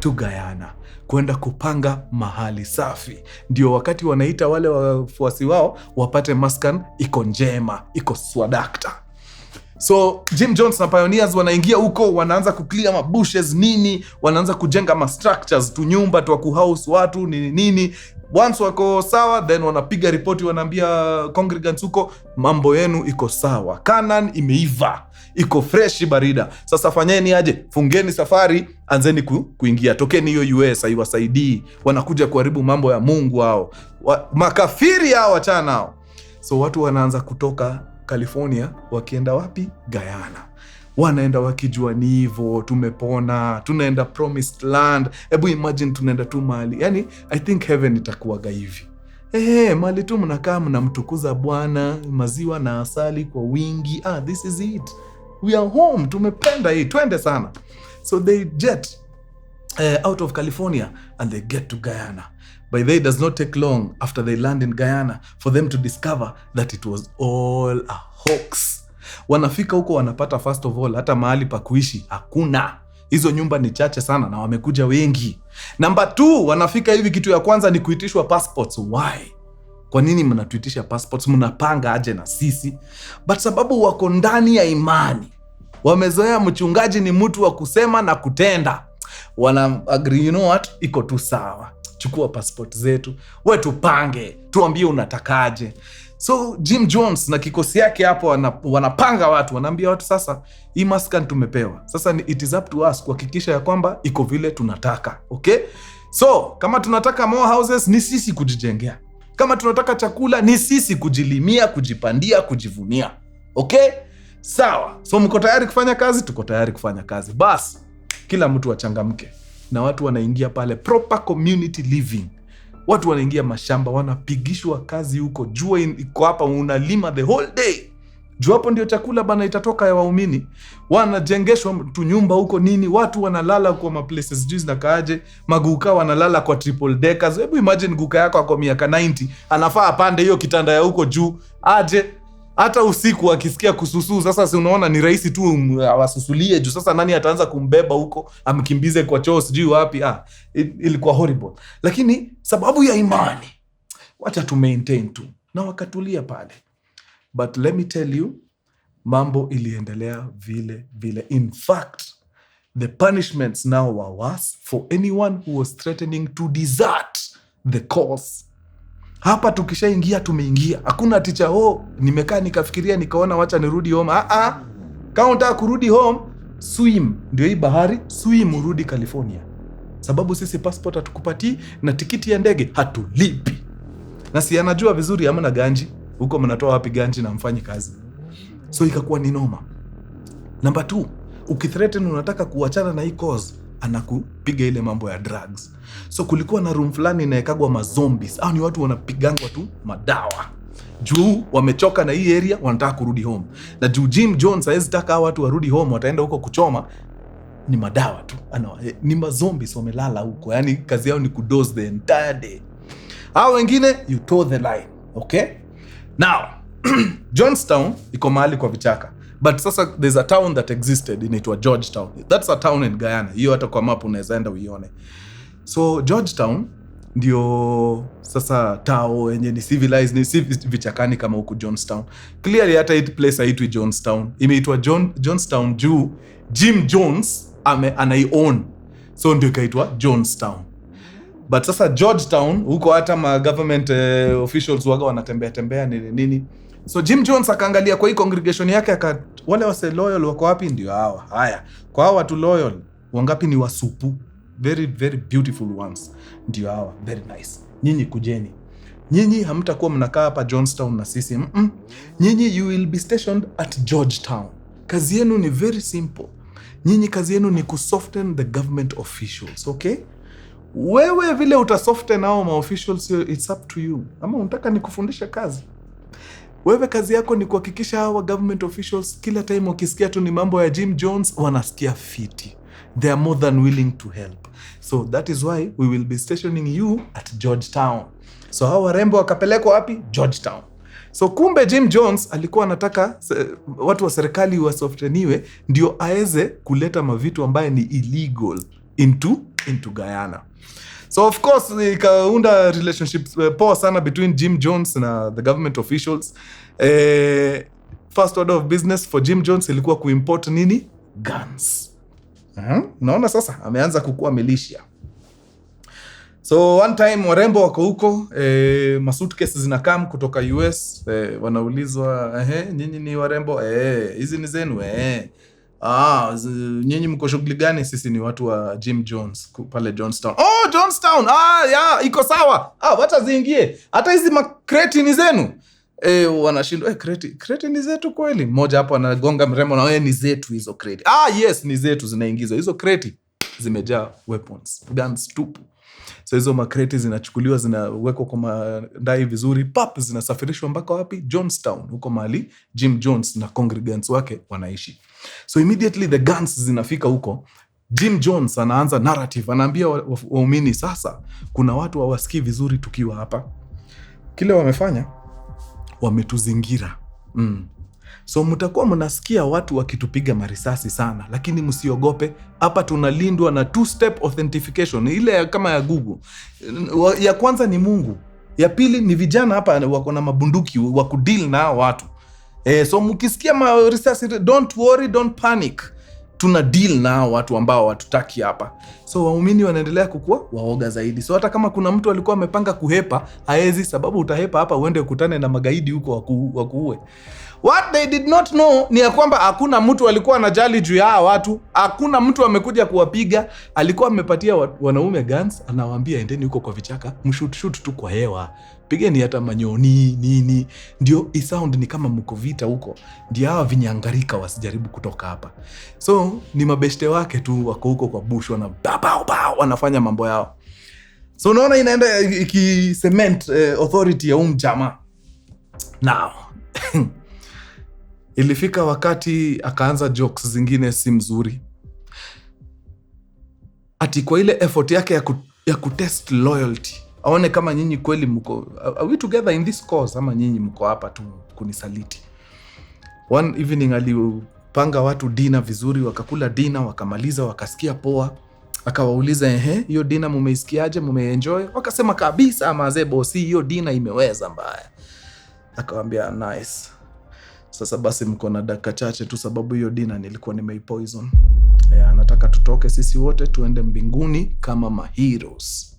to Guyana kwenda kupanga mahali safi. Ndio wakati wanaita wale wafuasi wao wapate maskan iko njema, iko swadakta. So Jim Jones na pioneers wanaingia huko, wanaanza kuclear mabushes nini, wanaanza kujenga ma structures tu, nyumba tu kuhouse watu nini. Once wako sawa, then wanapiga ripoti, wanaambia congregants huko, mambo yenu iko sawa, Canaan imeiva, iko fresh barida. Sasa fanyeni aje? Fungeni safari, anzeni kuingia. Tokeni hiyo US haiwasaidii, wanakuja kuharibu mambo ya Mungu hao. Makafiri hao, achana hao. So watu wanaanza kutoka California wakienda wapi? Guyana. Wanaenda wakijua ni hivyo, tumepona, tunaenda promised land. Hebu imagine tunaenda tu mahali, yani I think heaven itakuwaga hivi. Mahali tu mnakaa mnamtukuza Bwana, maziwa na asali kwa wingi. This is it. We are home, tumependa hii, twende sana. So they jet out of California and they get to Guyana. By the way, it does not take long after they land in Guyana for them to discover that it was all a hoax. Wanafika huko wanapata, first of all, hata mahali pa kuishi hakuna. Hizo nyumba ni chache sana na wamekuja wengi. Number 2, wanafika hivi, kitu ya kwanza ni kuitishwa passports. Why? Kwa nini mnatuitisha passports? Mnapanga aje na sisi? But sababu wako ndani ya imani. Wamezoea mchungaji ni mtu wa kusema na kutenda. Wana agree, you know what? Iko tu sawa. Chukua passport zetu, wewe tupange, tuambie unatakaje. So Jim Jones na kikosi yake hapo wanapanga watu, wanaambia watu, sasa hii maskani tumepewa. Sasa it is up to us kuhakikisha ya kwamba iko vile tunataka. Okay? So kama tunataka more houses, ni sisi kujijengea. Kama tunataka chakula, ni sisi kujilimia, kujipandia, kujivunia. Okay? Sawa. So mko tayari kufanya kazi? Tuko tayari kufanya kazi. Bas, kila mtu achangamke. Na watu wanaingia pale, proper community living. Watu wanaingia mashamba, wanapigishwa kazi huko. Jua iko hapa, unalima the whole day. Jua hapo ndio chakula bana itatoka ya waumini. Wanajengeshwa tu nyumba huko nini. Watu wanalala kwa ma places juice na kaaje. Maguka wanalala kwa triple deckers. Hebu imagine guka yako ako miaka 90, anafaa apande hiyo kitanda ya huko juu. Aje hata usiku akisikia kususu, sasa si unaona ni rahisi tu awasusulie juu. Sasa nani ataanza kumbeba huko amkimbize kwa choo sijui wapi? Ilikuwa horrible. Lakini sababu ya imani, wacha tu maintain tu, na wakatulia pale. But let me tell you, mambo iliendelea vile vile. In fact, the punishments now were worse for anyone who was threatening to desert the cause. Hapa tukishaingia tumeingia. Hakuna teacher, nimekaa nikafikiria nikaona wacha nirudi home. Kama unataka kurudi home, swim. Ndio hii bahari, swim urudi California. Sababu sisi passport hatukupati na tikiti ya ndege hatulipi. Na si anajua vizuri hamna ganji. Huko mnatoa wapi ganji na mfanyi kazi? So ikakuwa ni noma. Number 2, ukithreaten unataka kuachana na hii cause, anakupiga ile mambo ya drugs. So kulikuwa na room fulani inaekagwa mazombies. Ni watu wanapigangwa tu madawa. Juu wamechoka na hii area, wanataka kurudi home. Na juu Jim Jones hawezi taka watu warudi home, wataenda huko kuchoma, ni madawa tu. Ni mazombies wamelala huko. Yani kazi yao ni kudoze the entire day. Hao wengine, you toe the line. Okay? Now, Jonestown iko mahali kwa vichaka. But sasa there's a town that existed, inaitwa Georgetown. That's a town in Guyana. Hiyo hata kwa map unaweza enda uione. So Georgetown ndio sasa tao yenye ni civilized, ni vichakani kama huku Jonestown. Clearly hata hii place haitwi Jonestown. Imeitwa Jonestown juu Jim Jones anai-own. So ndio ikaitwa Jonestown. But sasa Georgetown huko hata ma government officials waga wanatembea nini. So Jim Jones akaangalia kwa hii congregation yake, wale wase loyal wako wapi? Ndio hawa. Haya, kwa hawa watu loyal wangapi ni wasupu, very very beautiful ones. Ndio hawa, very nice. Nyinyi kujeni. Nyinyi hamtakuwa mnakaa hapa Jonestown na sisi. Nyinyi you will be stationed at Georgetown. Kazi yenu ni very simple. Nyinyi kazi yenu ni kusoften the government officials, okay? Wewe vile utasoften hao ma officials, it's up to you. Ama unataka nikufundisha kazi? Wewe kazi yako ni kuhakikisha hawa government officials kila time wakisikia tu ni mambo ya Jim Jones wanasikia fiti. They are more than willing to help. So that is why we will be stationing you at Georgetown. So hawa rembo wakapelekwa wapi? Georgetown. So kumbe Jim Jones alikuwa anataka watu wa serikali wasofteniwe ndio aweze kuleta mavitu ambaye ni illegal into Guyana. So of course ikaunda relationships poa sana between Jim Jones na the government officials. first order of business for Jim Jones ilikuwa kuimport nini? Guns. Unaona sasa ameanza kukua militia. So one time warembo wako huko, masuitcase zinakam kutoka US, wanaulizwa, nyinyi ni warembo? Hizi ni zenu? Nyinyi mko shughuli gani? Sisi ni watu wa Jim Jones pale Jonestown. Oh, Jonestown. Yeah, iko sawa. Wacha ziingie. Hata hizi makreti ni zenu. Wanashindwa, kreti ni zetu kweli? Mmoja hapo anagonga mrembo na ni zetu hizo kreti. Yes, ni zetu zinaingizwa. Hizo kreti zimejaa weapons, guns tupu. So hizo makreti zinachukuliwa, zinawekwa kwa mandai vizuri, zinasafirishwa mpaka wapi? Jonestown, huko mahali Jim Jones na congregants wake wanaishi. So immediately the guns zinafika huko, Jim Jones anaanza narrative, anaambia waumini, sasa kuna watu hawasikii vizuri tukiwa hapa. Kile wamefanya, wametuzingira. So mtakuwa mnasikia watu wakitupiga marisasi sana, lakini msiogope. Hapa tunalindwa na 2-step authentication, ile kama ya Google. Ya kwanza ni Mungu, ya pili ni vijana hapa wako na mabunduki wa kudeal na watu. So mkisikia marisasi, don't worry, don't panic. Tuna deal na watu ambao watutaki hapa. So waumini wanaendelea kukua waoga zaidi. So hata kama kuna mtu alikuwa amepanga kuhepa, haezi, sababu utahepa hapa uende ukutane na magaidi huko wakuue. What they did not know ni ya kwamba hakuna mtu alikuwa anajali juu ya watu. Hakuna mtu amekuja kuwapiga. Alikuwa amepatia wanaume guns, anawaambia endeni huko kwa vichaka, mshoot tu kwa hewa. Pigeni hata manyoni nini, ndio isound ni kama mko vita huko. Ndio hawa vinyangarika wasijaribu kutoka hapa. So ni mabeshte wake tu wako huko kwa bush, wanafanya mambo yao. So unaona inaenda ikicement authority ya jamaa. Now ilifika wakati akaanza jokes zingine si mzuri. Ati kwa ile effort yake ya kutest loyalty, aone kama nyinyi kweli mko, are we together in this cause, ama nyinyi mko hapa tu kunisaliti. One evening alipanga watu dinner vizuri, wakakula dinner, wakamaliza, wakasikia poa. Akawauliza, hiyo dinner mumeisikiaje, mumeenjoy? Wakasema kabisa mazee bosi, hiyo dinner imeweza mbaya. Akawaambia nice. Sasa basi mko na dakika chache tu, sababu hiyo dinner nilikuwa nimeipoison. Nataka tutoke sisi wote tuende mbinguni kama maheroes.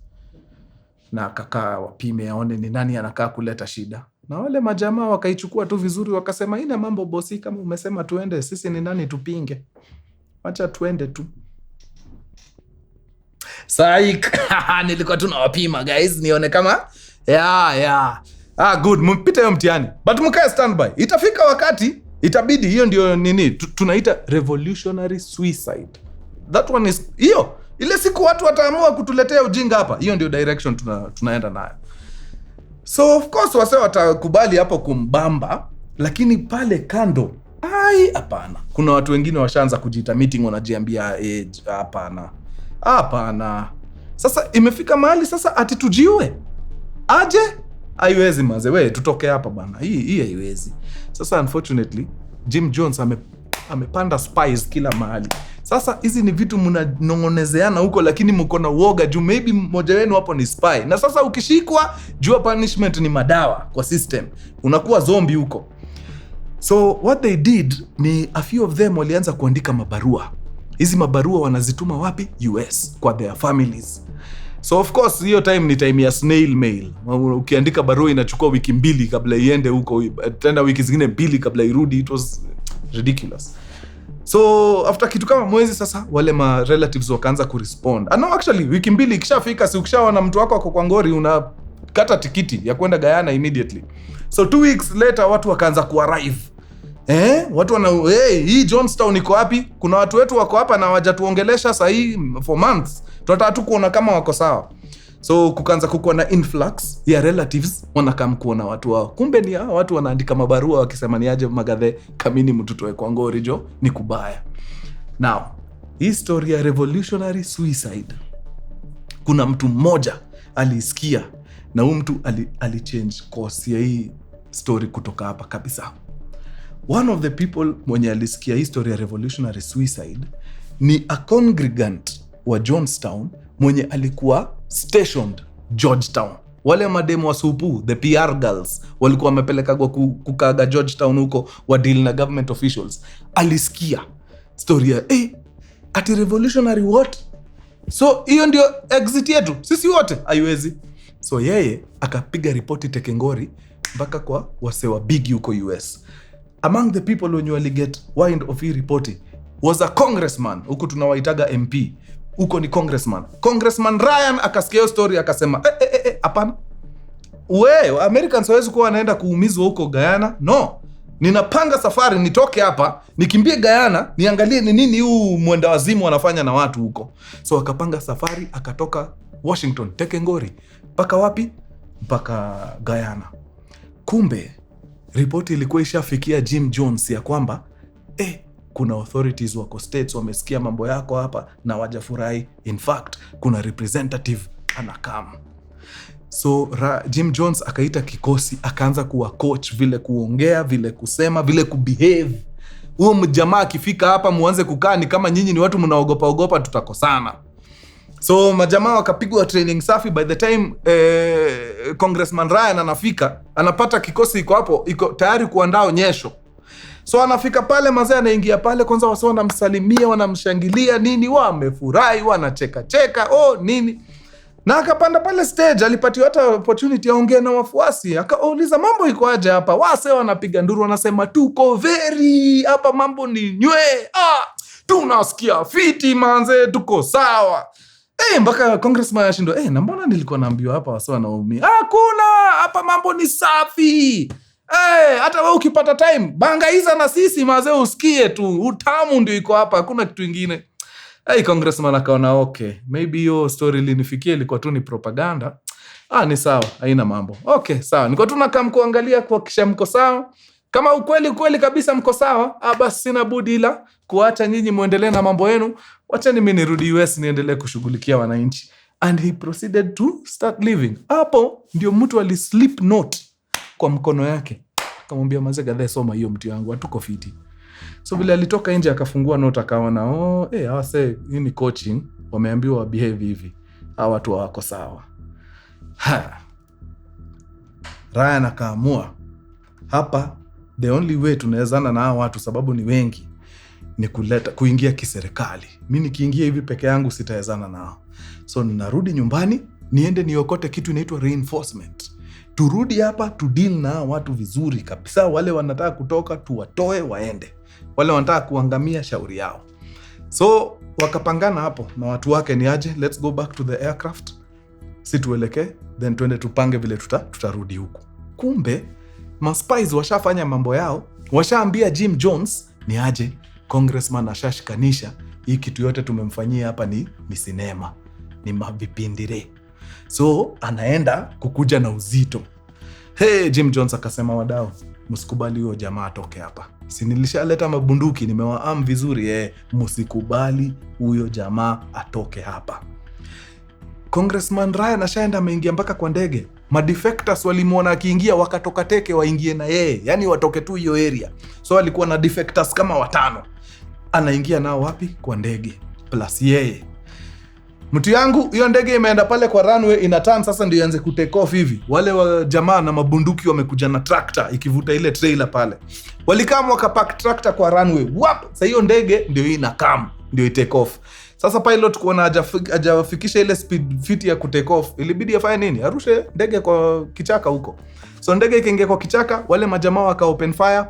Na akakaa wapime aone ni nani anakaa kuleta shida. Na wale majamaa wakaichukua tu vizuri, wakasema ina mambo bosi, kama umesema tuende, sisi ni nani tupinge? Acha tuende tu. Saik, nilikuwa tunawapima guys, nione kama good, mpita hiyo mtihani. But mkae standby. Itafika wakati, itabidi, hiyo ndio nini, tunaita revolutionary suicide. That one is, hiyo, ile siku watu wataamua kutuletea ujinga hapa, hiyo ndio direction tunaenda nayo. So of course wase watakubali hapo kumbamba, lakini pale kando, hapana. Kuna watu wengine washaanza kujiita meeting, wanajiambia hapana. Sasa imefika mahali sasa ati tujiue. Aje? Haiwezi maze, we tutoke hapa bana. Hii haiwezi. Sasa unfortunately Jim Jones amepanda spies kila mahali. Sasa hizi ni vitu mnanongonezeana huko, lakini mko na uoga juu maybe mmoja wenu hapo ni spy. Na sasa ukishikwa, jua punishment ni madawa kwa system. Unakuwa zombie huko. So what they did ni a few of them walianza kuandika mabarua. Hizi mabarua wanazituma wapi? US, kwa their families. So of course hiyo time ni time ya snail mail. Ukiandika barua inachukua wiki 2 kabla iende huko, tena wiki zingine 2 kabla irudi. It was ridiculous. So after kitu kama mwezi sasa, wale ma relatives wakaanza kurespond. No, actually wiki 2 ikishafika, si ukishaona mtu wako ako kwa ngori, unakata tikiti ya kwenda Guyana immediately. So 2 weeks later watu wakaanza kuarrive. Watu hii Jonestown iko wapi? Kuna watu wetu wako hapa na hawajatuongelesha sahi for months. Tunataka tu kuona kama wako sawa. So kukaanza kukuwa na influx ya relatives wanakam kuona watu wao. Kumbe ni hao watu wanaandika mabarua wakisema ni aje magadhe kamini mtutoe kwa ngori jo, ni kubaya. Now, hii story ya revolutionary suicide, kuna mtu mmoja alisikia, na huyu mtu alichange course ya hii story kutoka hapa kabisa. One of the people mwenye alisikia history ya revolutionary suicide ni a congregant wa Jonestown mwenye alikuwa stationed Georgetown. Wale mademu wa supu, the PR girls, walikuwa wamepelekagwa kukaga Georgetown huko wa deal na government officials. Alisikia story ya ati revolutionary what? So hiyo ndio exit yetu sisi wote, haiwezi. So yeye akapiga ripoti Tekengori mpaka kwa wasewa bigi huko US. Among the people when you get wind of hii ripoti was a congressman, huko tunawaitaga MP, huko ni Congressman Ryan. Akasikia hiyo story akasema hapana, Americans hawezi kuwa wanaenda kuumizwa huko Guyana. No, ninapanga safari nitoke hapa nikimbie Guyana niangalie ni nini huu mwenda wazimu wanafanya na watu huko. So akapanga safari, akatoka Washington Tekengori mpaka wapi? Mpaka Guyana. Kumbe ripoti ilikuwa ishafikia Jim Jones ya kwamba kuna authorities wako states wamesikia mambo yako hapa na wajafurahi. In fact, kuna representative anakam. So Jim Jones akaita kikosi, akaanza kuwa coach vile kuongea, vile kusema, vile kubehave. Huyo mjamaa akifika hapa muanze kukaa ni kama nyinyi ni watu mnaogopa tutakosana. So majamaa wakapigwa training safi. By the time Congressman Ryan anafika, anapata kikosi iko hapo, iko tayari kuandaa onyesho. So anafika pale, mazee anaingia pale, kwanza wasa wanamsalimia, wanamshangilia nini, wamefurahi, wanacheka nini. Na akapanda pale stage, alipatiwa hata opportunity aongee na wafuasi. Akauliza mambo iko aje hapa? Wase wanapiga nduru, wanasema tuko very hapa, mambo ni nywe. Tunasikia fiti manze, tuko sawa. Mpaka congressman ashindo, na mbona nilikuwa naambiwa hapa wase wanaumia? Hakuna, hapa mambo ni safi. Hata wewe ukipata time bangaiza na sisi mazee, usikie tu utamu ndio iko hapa, hakuna kitu kingine. Congressman akaona okay, maybe hiyo story ilinifikia ilikuwa tu ni propaganda. Ni sawa, haina mambo. Okay, sawa. Niko tu nakam kuangalia kwa kisha mko sawa. Kama ukweli kabisa mko sawa, basi sina budi ila kuacha nyinyi muendelee na mambo yenu. Wacheni mimi nirudi US niendelee kushughulikia wananchi. And he proceeded to start living. Hapo ndio mtu alislip note kwa mkono yake. Akamwambia mazee gadhe, soma hiyo mtu yangu, hatuko fiti. So vile alitoka nje akafungua note akaona hawase hii ni coaching, wameambiwa behave hivi. Hawa watu hawako sawa. Ryan akaamua hapa the only way tunawezana na hawa watu, sababu ni wengi, ni kuingia kiserikali. Mimi nikiingia hivi peke yangu sitawezana nao. So ninarudi nyumbani niende niokote kitu inaitwa reinforcement. Turudi hapa tu deal na watu vizuri kabisa. Wale wanataka kutoka tuwatoe waende, wale wanataka kuangamia shauri yao. So wakapangana hapo na watu wake ni aje, let's go back to the aircraft, si tuelekee, then tuende tupange vile tutarudi huku. Kumbe maspies washafanya mambo yao, washaambia Jim Jones ni aje, congressman ashashikanisha hii kitu yote tumemfanyia hapa ni sinema, ni mavipindire. So anaenda kukuja na uzito. Jim Jones akasema, wadau, msikubali huyo jamaa atoke hapa. Si nilishaleta mabunduki, nimewaam vizuri, msikubali huyo jamaa atoke hapa. Congressman Ryan ashaenda ameingia mpaka kwa ndege. Madefectors walimuona akiingia wakatoka teke waingie na yeye. Yani watoke tu hiyo area. So alikuwa na defectors kama 5. Anaingia nao wapi? Kwa ndege. Plus yeye. Mtu yangu, hiyo ndege imeenda pale kwa runway, ina turn sasa ndio ianze kutake off hivi. Wale wa jamaa na mabunduki wamekuja na tractor ikivuta ile trailer pale. Walikam wakapack tractor kwa runway. Sasa hiyo ndege ndio inakam, ndio itake off. Sasa pilot kuona hajafikisha ile speed fit ya kutake off, ilibidi afanye nini? Arushe ndege kwa kichaka huko. So ndege ikaingia kwa kichaka, wale majamaa waka open fire.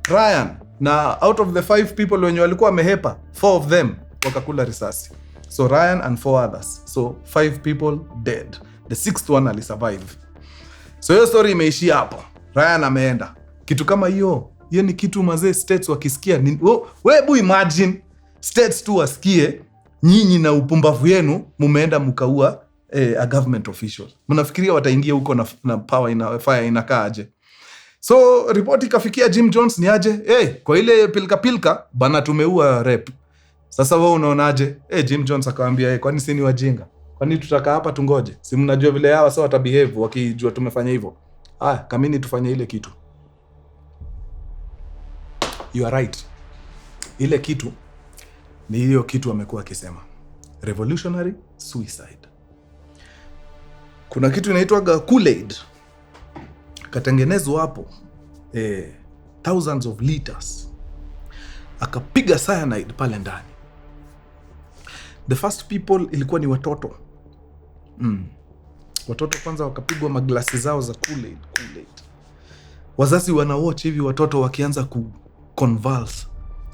Ryan na out of the 5 people wenye walikuwa wamehepa, 4 of them wakakula risasi. So Ryan and 4 others. So 5 people dead. The 6th one alisurvive. So hiyo story imeishia hapo. Ryan ameenda. Kitu kama hiyo ni kitu mazee states wakisikia. Wewe imagine states tu wasikie nyinyi na upumbavu yenu mumeenda mkaua a government official. Mnafikiria wataingia huko na power ina fire inakaaje? So report ikafikia Jim Jones ni aje, kwa ile pilka bana tumeua rep. Sasa wewe unaonaje? Jim Jones akamwambia, kwani si ni wajinga? Kwani tutaka hapa tungoje? Si mnajua vile hawa sawa watabehave wakijua tumefanya hivyo. Kamini tufanye ile kitu. You are right. Ile kitu ni hiyo kitu wamekuwa akisema. Revolutionary suicide. Kuna kitu inaitwa Kool-Aid. Katengenezwa hapo. Thousands of liters. Akapiga cyanide pale ndani. The first people ilikuwa ni watoto. Watoto kwanza wakapigwa maglasi zao za Kool-Aid. Wazazi wanawatch hivi watoto wakianza convulse.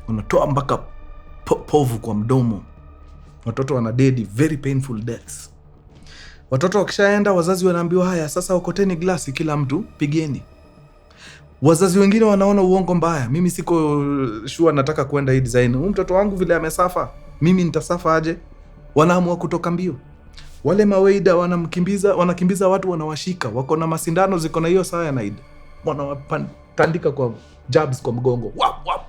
Wanatoa mpaka povu kwa mdomo. Watoto wanadedi, very painful deaths. Watoto wakishaenda, wazazi wanaambiwa haya, sasa okoteni glasi kila mtu, pigeni. Wazazi wengine wanaona uongo mbaya. Mimi siko sure nataka kwenda hii design. Mtoto wangu vile amesafa, mimi nitasafa aje? Wanaamua kutoka mbio. Wale maweida wanakimbiza watu, wanawashika. Wako na masindano ziko na hiyo cyanide. Wanawatandika kwa jabs kwa mgongo. Wap wap.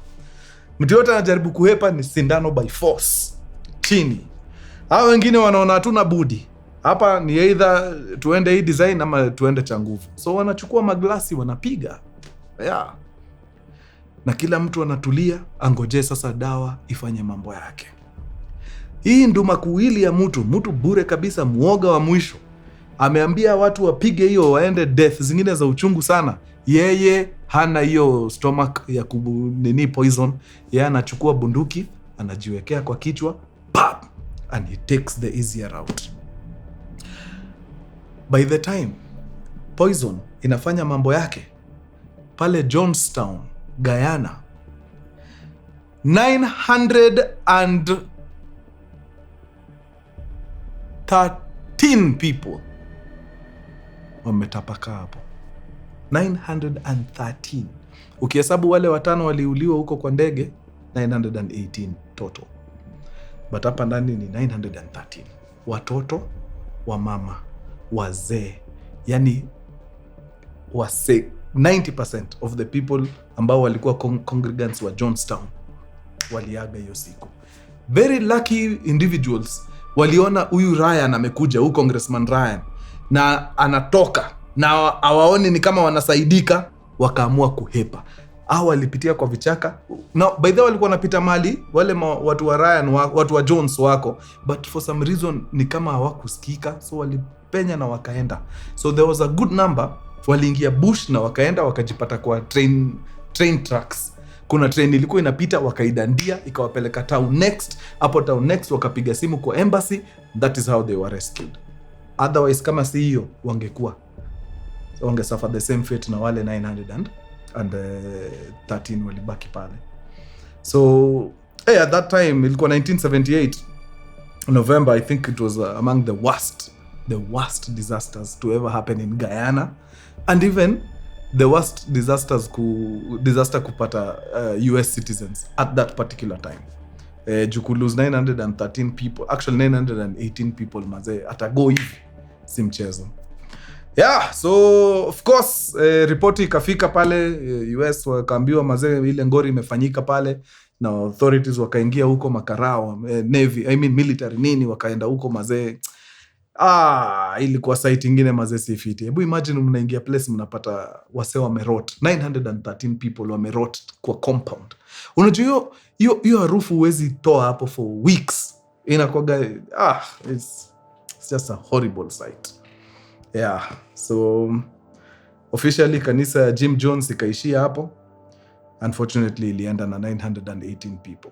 Mtu yote anajaribu kuhepa ni sindano by force. Chini. Hao wengine wanaona hatuna budi. Hapa ni either tuende hii design ama tuende cha nguvu. So wanachukua maglasi wanapiga. Yeah. Na kila mtu anatulia, angoje sasa dawa ifanye mambo yake. Hii nduma kuwili ya mtu bure kabisa, muoga wa mwisho. Ameambia watu wapige hiyo waende death zingine za uchungu sana. Yeye hana hiyo stomach ya poison. Yeye anachukua bunduki, anajiwekea kwa kichwa, pap, and he takes the easier route. By the time poison inafanya mambo yake pale Jonestown, Guyana, 913 people wametapaka hapo. 913. Ukihesabu wale 5 waliuliwa huko kwa ndege, 918 total. But hapa ndani ni 913. Watoto, wamama, wazee. Yani 90% of the people ambao walikuwa congregants wa Jonestown waliaga hiyo siku. Very lucky individuals waliona huyu Ryan amekuja, huyu Congressman Ryan, na anatoka na hawaoni ni kama wanasaidika, wakaamua kuhepa. Hao walipitia kwa vichaka. No, by the way walikuwa wanapita mali wale watu wa Ryan, watu wa Jones wako, but for some reason ni kama hawakusikika, so walipenya na wakaenda. So there was a good number waliingia bush na wakaenda wakajipata kwa train tracks. Kuna train ilikuwa inapita, wakaidandia ikawapeleka town next. Hapo town next wakapiga simu kwa embassy. That is how they were rescued. Otherwise kama si hiyo wangesuffer the same fate na wale 913 walibaki pale. So at that time ilikuwa 1978 November. I think it was among the worst disasters to ever happen in Guyana, and even the worst disaster kupata US citizens at that particular time. You could lose 913 people, actually 918 people mazee, atago hivi si mchezo. Yeah, so of course ripoti ikafika pale US, wakaambiwa mazee ile ngori imefanyika pale, na authorities wakaingia huko, makarao, navy, military nini, wakaenda huko mazee. Ilikuwa site ingine mazee si fiti. Hebu imagine mnaingia place mnapata wase wamerot. 913 people wamerot kwa compound. Unajua hiyo harufu huwezi toa hapo for weeks. Inakuwa it's just a horrible sight. Yeah, so officially kanisa ya Jim Jones ikaishia hapo. Unfortunately ilienda na 918 people.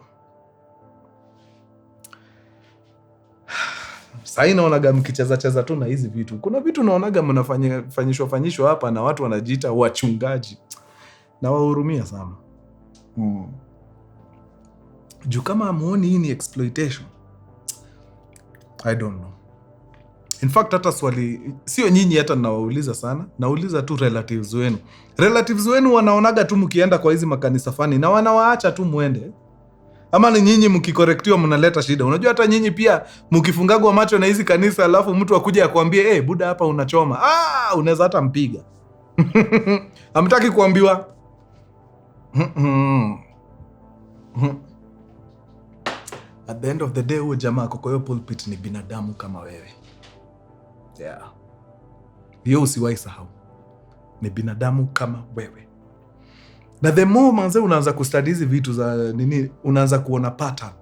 Sasa naonaga mkicheza tu na hizi vitu. Kuna vitu naonaga mnafanyishwa hapa na watu wanajiita wachungaji. Na wahurumia sana. Juu kama amuoni hii ni exploitation. I don't know. In fact hata swali sio nyinyi hata nawauliza sana. Nauliza tu relatives wenu. Relatives wenu wanaonaga tu mkienda kwa hizi makanisa fani na wanawaacha tu muende. Ama ni nyinyi mkikorektiwa mnaleta shida. Unajua hata nyinyi pia mkifungagwa macho na hizi kanisa alafu mtu akuje akwambie buda hapa unachoma. Unaweza hata mpiga. Hamtaki kuambiwa. At the end of the day huyo jamaa kwa hiyo pulpit ni binadamu kama wewe. Yeah. Hiyo usiwahi sahau. Ni binadamu kama wewe. Na the more manze unaanza kustudy hizi vitu za nini, unaanza kuona pattern.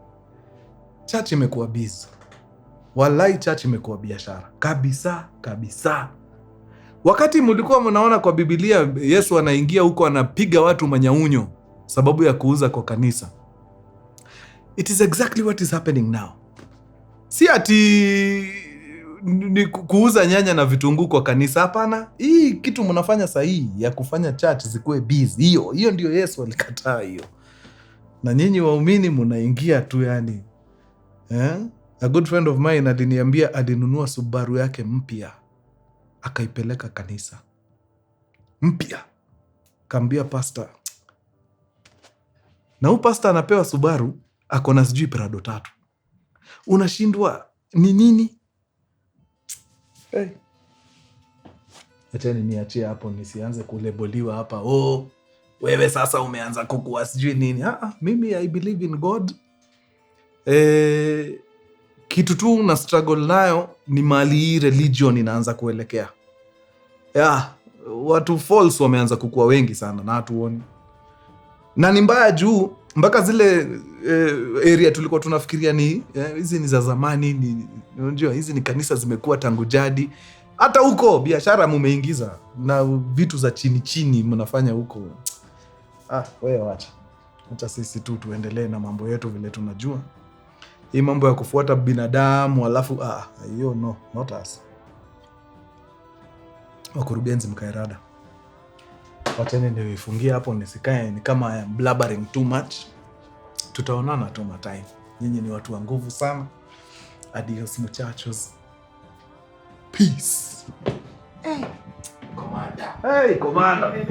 Church imekuwa busy. Wallahi church imekuwa biashara kabisa kabisa. Wakati mlikuwa mnaona kwa Biblia Yesu anaingia huko anapiga watu manyaunyo sababu ya kuuza kwa kanisa, it is exactly what is happening now. Si ati ni kuuza nyanya na vitunguu kwa kanisa, hapana. Hii kitu mnafanya sahihi ya kufanya church zikuwe busy, hiyo ndio Yesu alikataa hiyo. Na nyinyi waumini mnaingia tu yani. A good friend of mine aliniambia alinunua Subaru yake mpya akaipeleka kanisa mpya, kaambia pastor, na huyu pastor anapewa Subaru ako na sijui Prado 3. Unashindwa ni nini? Acheni niachie hapo nisianze kuleboliwa hapa. Wewe sasa umeanza kukua sijui nini. Mimi I believe in God. Kitu tu na struggle nayo ni mali hii religion inaanza kuelekea. Watu false wameanza kukua wengi sana na hatuoni. Na ni mbaya juu mpaka zile area tulikuwa tunafikiria ni hizi ni za zamani, unajua hizi ni kanisa zimekuwa tangu jadi. Hata huko biashara mumeingiza na vitu za chini chini mnafanya huko. Wewe wacha sisi tu tuendelee na mambo yetu vile tunajua. Hii mambo ya kufuata binadamu alafu hiyo no, not us. Wakurugenzi mkairada. Wacheni nifungie hapo nisikae ni kama I am blabbering too much. Tutaonana tu time. Nyinyi ni watu wa nguvu sana. Adios muchachos. Peace. Commander. Hey, commander.